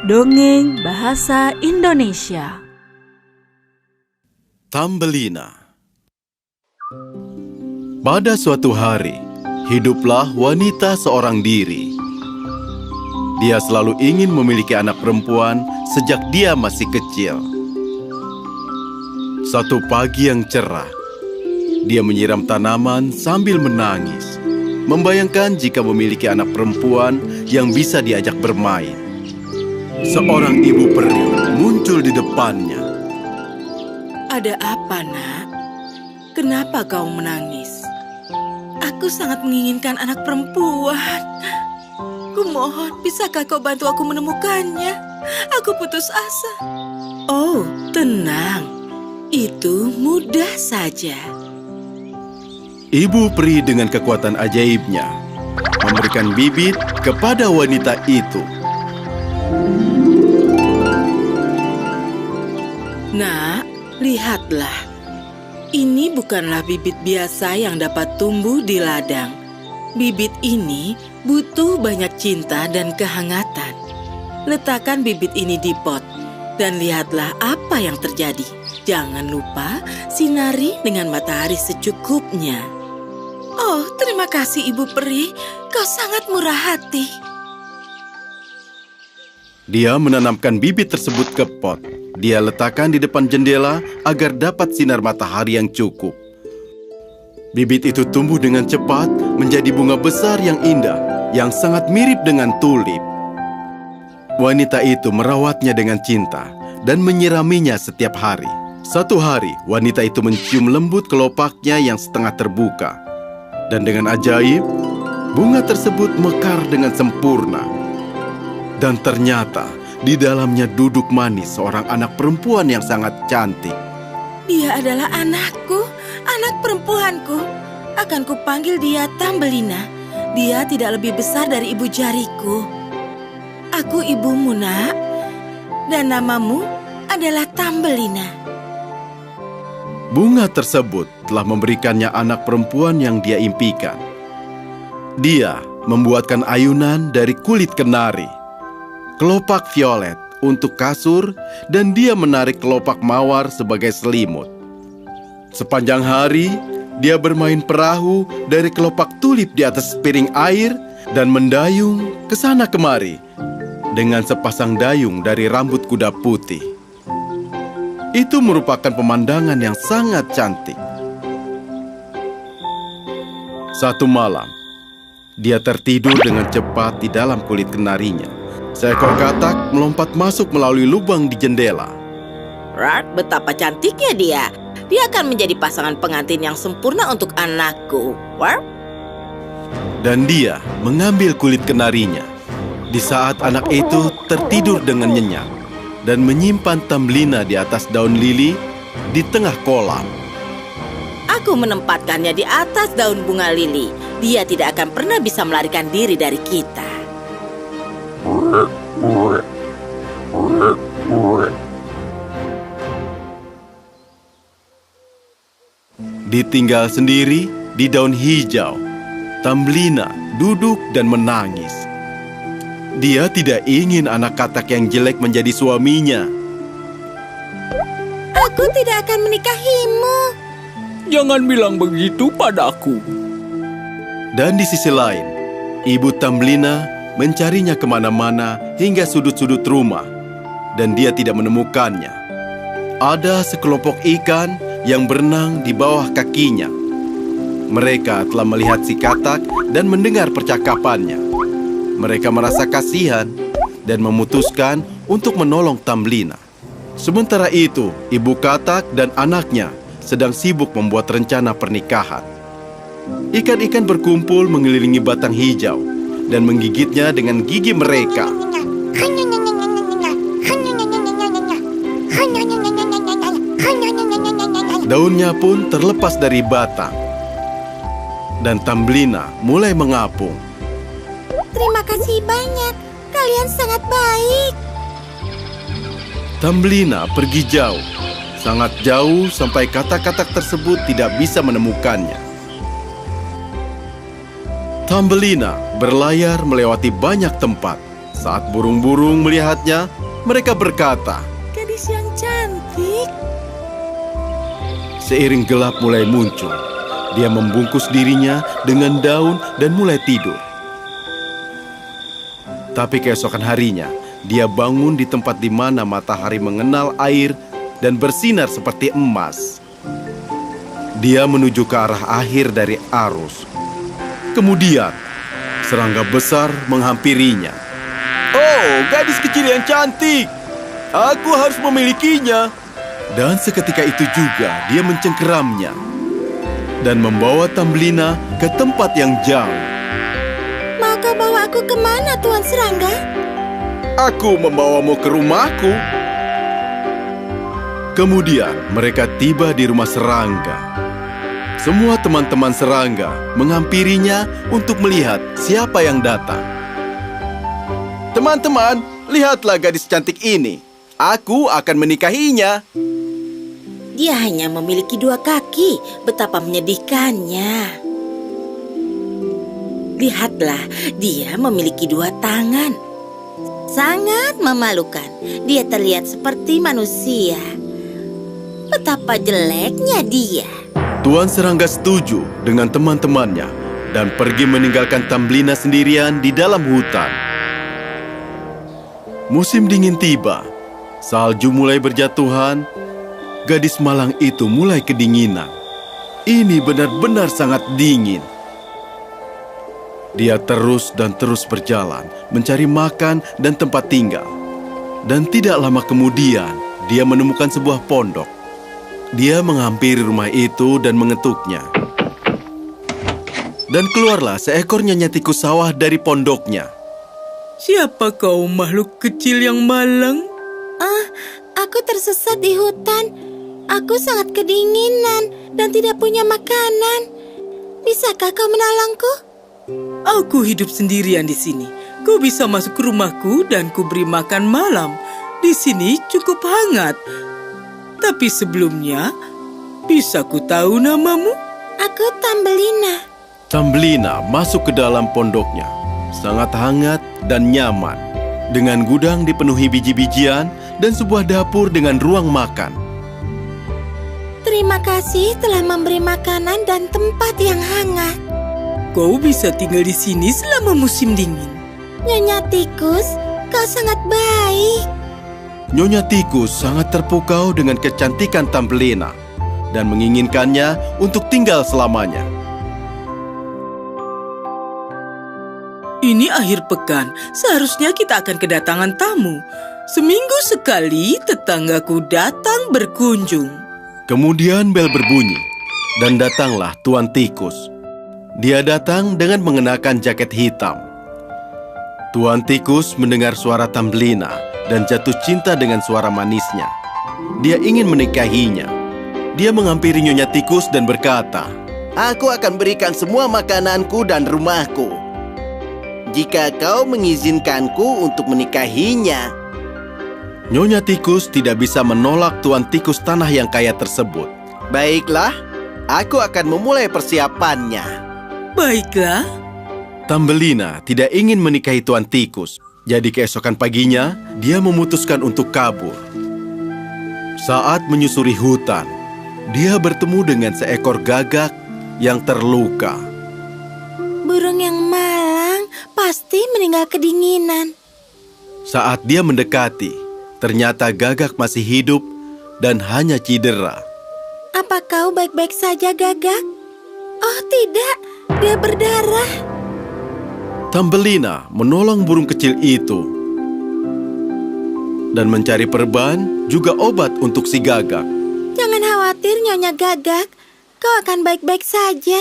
Dongeng Bahasa Indonesia. Tambelina. Pada suatu hari, hiduplah wanita seorang diri. Dia selalu ingin memiliki anak perempuan sejak dia masih kecil. Satu pagi yang cerah, dia menyiram tanaman sambil menangis, membayangkan jika memiliki anak perempuan yang bisa diajak bermain. Seorang ibu peri muncul di depannya. Ada apa, Nak? Kenapa kau menangis? Aku sangat menginginkan anak perempuan. Kumohon, bisakah kau bantu aku menemukannya? Aku putus asa. Oh, tenang. Itu mudah saja. Ibu peri dengan kekuatan ajaibnya memberikan bibit kepada wanita itu. Nak, lihatlah. Ini bukanlah bibit biasa yang dapat tumbuh di ladang. Bibit ini butuh banyak cinta dan kehangatan. Letakkan bibit ini di pot, dan lihatlah apa yang terjadi. Jangan lupa sinari dengan matahari secukupnya. Oh, terima kasih Ibu Peri. Kau sangat murah hati. Dia menanamkan bibit tersebut ke pot. Dia letakkan di depan jendela agar dapat sinar matahari yang cukup. Bibit itu tumbuh dengan cepat menjadi bunga besar yang indah, yang sangat mirip dengan tulip. Wanita itu merawatnya dengan cinta dan menyiraminya setiap hari. Satu hari, wanita itu mencium lembut kelopaknya yang setengah terbuka. Dan dengan ajaib, bunga tersebut mekar dengan sempurna. Dan ternyata, di dalamnya duduk manis seorang anak perempuan yang sangat cantik. Dia adalah anakku, anak perempuanku. Akan kupanggil dia Tambelina. Dia tidak lebih besar dari ibu jariku. Aku ibumu, Nak. Dan namamu adalah Tambelina. Bunga tersebut telah memberikannya anak perempuan yang dia impikan. Dia membuatkan ayunan dari kulit kenari, kelopak violet untuk kasur, dan dia menarik kelopak mawar sebagai selimut. Sepanjang hari, dia bermain perahu dari kelopak tulip di atas piring air dan mendayung ke sana kemari dengan sepasang dayung dari rambut kuda putih. Itu merupakan pemandangan yang sangat cantik. Satu malam, dia tertidur dengan cepat di dalam kulit kenarinya. Seekor katak melompat masuk melalui lubang di jendela. Rat, betapa cantiknya dia. Dia akan menjadi pasangan pengantin yang sempurna untuk anakku. Warp. Dan dia mengambil kulit kenarinya. Di saat anak itu tertidur dengan nyenyak dan menyimpan Tambelina di atas daun lili di tengah kolam. Aku menempatkannya di atas daun bunga lili. Dia tidak akan pernah bisa melarikan diri dari kita. Ditinggal sendiri di daun hijau, Tambelina duduk dan menangis. Dia tidak ingin anak katak yang jelek menjadi suaminya. Aku tidak akan menikahimu. Jangan bilang begitu padaku. Dan di sisi lain, ibu Tambelina mencarinya kemana-mana hingga sudut-sudut rumah, dan dia tidak menemukannya. Ada sekelompok ikan yang berenang di bawah kakinya. Mereka telah melihat si katak dan mendengar percakapannya. Mereka merasa kasihan dan memutuskan untuk menolong Tambelina. Sementara itu, ibu katak dan anaknya sedang sibuk membuat rencana pernikahan. Ikan-ikan berkumpul mengelilingi batang hijau dan menggigitnya dengan gigi mereka. Daunnya pun terlepas dari batang. Dan Tambelina mulai mengapung. Terima kasih banyak. Kalian sangat baik. Tambelina pergi jauh, sangat jauh sampai katak-katak tersebut tidak bisa menemukannya. Tambelina berlayar melewati banyak tempat, Saat burung-burung melihatnya, mereka berkata, Gadis yang cantik. seiring gelap mulai muncul. Dia membungkus dirinya dengan daun dan mulai tidur. Tapi keesokan harinya, dia bangun di tempat di mana matahari mengenal air dan bersinar seperti emas. Dia menuju ke arah akhir dari arus. Kemudian, serangga besar menghampirinya. Oh, gadis kecil yang cantik! Aku harus memilikinya. Dan seketika itu juga dia mencengkeramnya dan membawa Tambelina ke tempat yang jauh. Mau kau bawa aku kemana, Tuan Serangga? Aku membawamu ke rumahku. Kemudian mereka tiba di rumah serangga. Semua teman-teman serangga menghampirinya untuk melihat siapa yang datang. Teman-teman, lihatlah gadis cantik ini. Aku akan menikahinya. Dia hanya memiliki 2 kaki. Betapa menyedihkannya. Lihatlah, dia memiliki 2 tangan. Sangat memalukan. Dia terlihat seperti manusia. Betapa jeleknya dia. Tuan Serangga setuju dengan teman-temannya dan pergi meninggalkan Tambelina sendirian di dalam hutan. Musim dingin tiba. Salju mulai berjatuhan. Gadis malang itu mulai kedinginan. Ini benar-benar sangat dingin. Dia terus dan terus berjalan, mencari makan dan tempat tinggal. Dan tidak lama kemudian, dia menemukan sebuah pondok. Dia menghampiri rumah itu dan mengetuknya. Dan keluarlah seekor nyonya tikus sawah dari pondoknya. Siapa kau, makhluk kecil yang malang? Aku tersesat di hutan. Aku sangat kedinginan dan tidak punya makanan. Bisakah kau menolongku? Aku hidup sendirian di sini. Kau bisa masuk ke rumahku dan kuberi makan malam. Di sini cukup hangat. Tapi sebelumnya, bisa ku tahu namamu? Aku Tambelina. Tambelina masuk ke dalam pondoknya. Sangat hangat dan nyaman. Dengan gudang dipenuhi biji-bijian dan sebuah dapur dengan ruang makan. Terima kasih telah memberi makanan dan tempat yang hangat. Kau bisa tinggal di sini selama musim dingin. Nyonya Tikus, kau sangat baik. Nyonya Tikus sangat terpukau dengan kecantikan Tambelina dan menginginkannya untuk tinggal selamanya. Ini akhir pekan, seharusnya kita akan kedatangan tamu. Seminggu sekali tetanggaku datang berkunjung. Kemudian bel berbunyi, dan datanglah Tuan Tikus. Dia datang dengan mengenakan jaket hitam. Tuan Tikus mendengar suara Tambelina dan jatuh cinta dengan suara manisnya. Dia ingin menikahinya. Dia menghampiri Nyonya Tikus dan berkata, Aku akan berikan semua makananku dan rumahku jika kau mengizinkanku untuk menikahinya. Nyonya Tikus tidak bisa menolak Tuan Tikus tanah yang kaya tersebut. Baiklah, aku akan memulai persiapannya. Baiklah. Tambelina tidak ingin menikahi Tuan Tikus. Jadi keesokan paginya, dia memutuskan untuk kabur. Saat menyusuri hutan, dia bertemu dengan seekor gagak yang terluka. Burung yang malang pasti meninggal kedinginan. Saat dia mendekati, ternyata gagak masih hidup dan hanya cedera. Apa kau baik-baik saja, Gagak? Oh tidak, dia berdarah. Tambelina menolong burung kecil itu dan mencari perban juga obat untuk si gagak. Jangan khawatir, Nyonya Gagak. Kau akan baik-baik saja.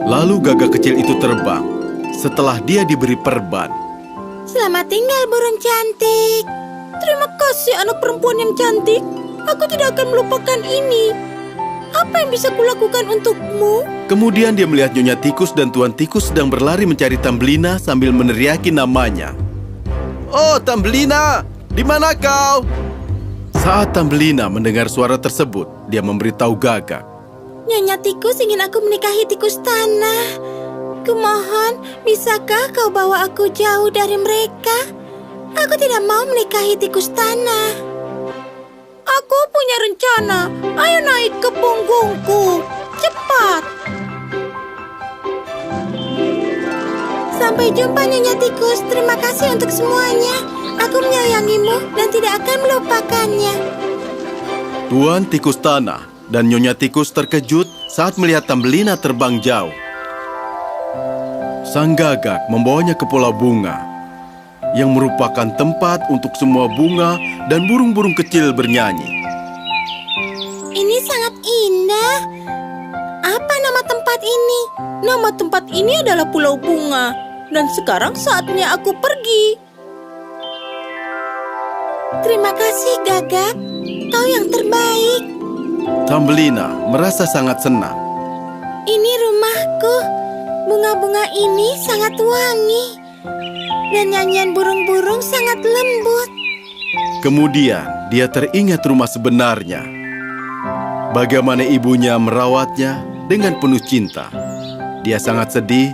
Lalu gagak kecil itu terbang setelah dia diberi perban. Selamat tinggal, burung cantik. Terima kasih anak perempuan yang cantik. Aku tidak akan melupakan ini. Apa yang bisa kulakukan untukmu? Kemudian dia melihat Nyonya Tikus dan Tuan Tikus sedang berlari mencari Tambelina sambil meneriaki namanya. Oh, Tambelina, di mana kau? Saat Tambelina mendengar suara tersebut, dia memberitahu gagak. Nyonya Tikus ingin aku menikahi tikus tanah. Kumohon, bisakah kau bawa aku jauh dari mereka? Aku tidak mau menikahi tikus tanah. Aku punya rencana. Ayo naik ke punggungku. Cepat. Sampai jumpa, Nyonya Tikus. Terima kasih untuk semuanya. Aku menyayangimu dan tidak akan melupakannya. Tuan Tikus Tanah dan Nyonya Tikus terkejut saat melihat Tambelina terbang jauh. Sang Gagak membawanya ke Pulau Bunga, yang merupakan tempat untuk semua bunga dan burung-burung kecil bernyanyi. Ini sangat indah. Apa nama tempat ini? Nama tempat ini adalah Pulau Bunga. Dan sekarang saatnya aku pergi. Terima kasih, Gagak. Kau yang terbaik. Tambelina merasa sangat senang. Ini rumahku. Bunga-bunga ini sangat wangi. Dan nyanyian burung-burung sangat lembut. Kemudian dia teringat rumah sebenarnya. Bagaimana ibunya merawatnya dengan penuh cinta. Dia sangat sedih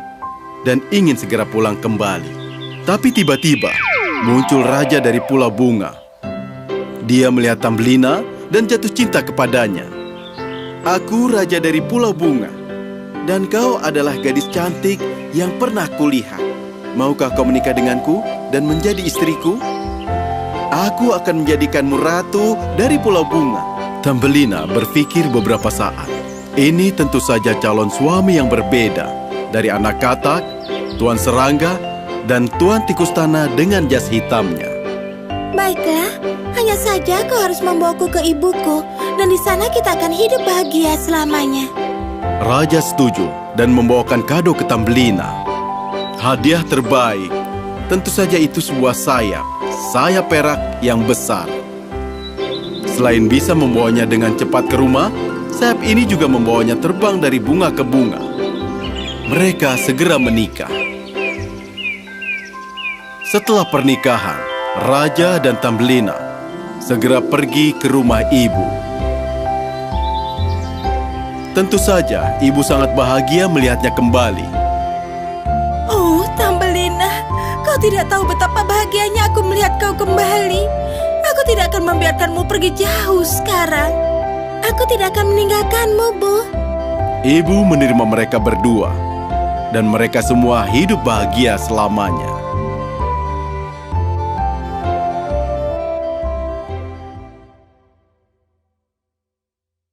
dan ingin segera pulang kembali. Tapi tiba-tiba muncul raja dari Pulau Bunga. Dia melihat Tambelina dan jatuh cinta kepadanya. Aku raja dari Pulau Bunga, dan kau adalah gadis cantik yang pernah kulihat. Maukah kau menikah denganku dan menjadi istriku? Aku akan menjadikanmu ratu dari Pulau Bunga. Tambelina berpikir beberapa saat. Ini tentu saja calon suami yang berbeda dari anak katak, Tuan Serangga, dan Tuan Tikus Tanah dengan jas hitamnya. Baiklah, hanya saja kau harus membawaku ke ibuku. Dan di sana kita akan hidup bahagia selamanya. Raja setuju dan membawakan kado ke Tambelina. Hadiah terbaik, tentu saja itu sebuah sayap perak yang besar. Selain bisa membawanya dengan cepat ke rumah, sayap ini juga membawanya terbang dari bunga ke bunga. Mereka segera menikah. Setelah pernikahan, Raja dan Tambelina segera pergi ke rumah ibu. Tentu saja, ibu sangat bahagia melihatnya kembali. Oh, Tambelina, kau tidak tahu betapa bahagianya aku melihat kau kembali. Aku tidak akan membiarkanmu pergi jauh sekarang. Aku tidak akan meninggalkanmu, Bu. Ibu menerima mereka berdua, dan mereka semua hidup bahagia selamanya.